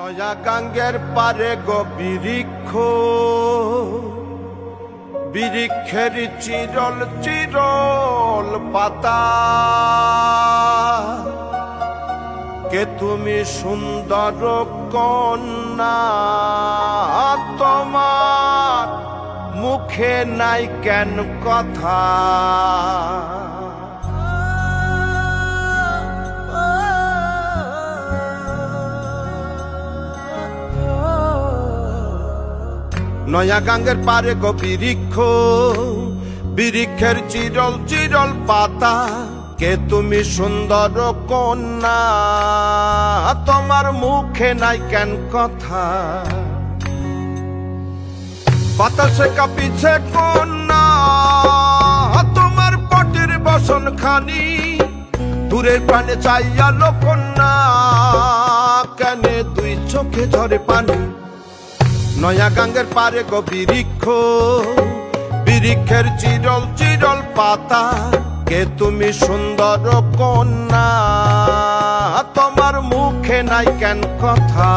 নয়া গাঙ্গের পারে গো বৃক্ষ, বৃক্ষের চিরল চিরল পাতা, কে তুমি সুন্দর কন্যা, তোমার মুখে নাই কেন কথা। নয়া গাঙ্গের পারে গো বৃক্ষ, বৃক্ষের চিরল চিরল পাতা, কে তুমি সুন্দর কন্যা, তোমার মুখে নাই কেন কথা। বাতাসে কাঁপিছে কন্যা, তোমার পটির বসন খানি, দূরের প্রাণে চাইয়ালো কন্যা, কেনে দুই চোখে ঝরে পানি। নয়া গাঙ্গের পারে গো বৃক্ষ, বৃক্ষের চিরল চিরল পাতা, কে তুমি সুন্দর কন্যা, তোমার মুখে নাই কেন কথা।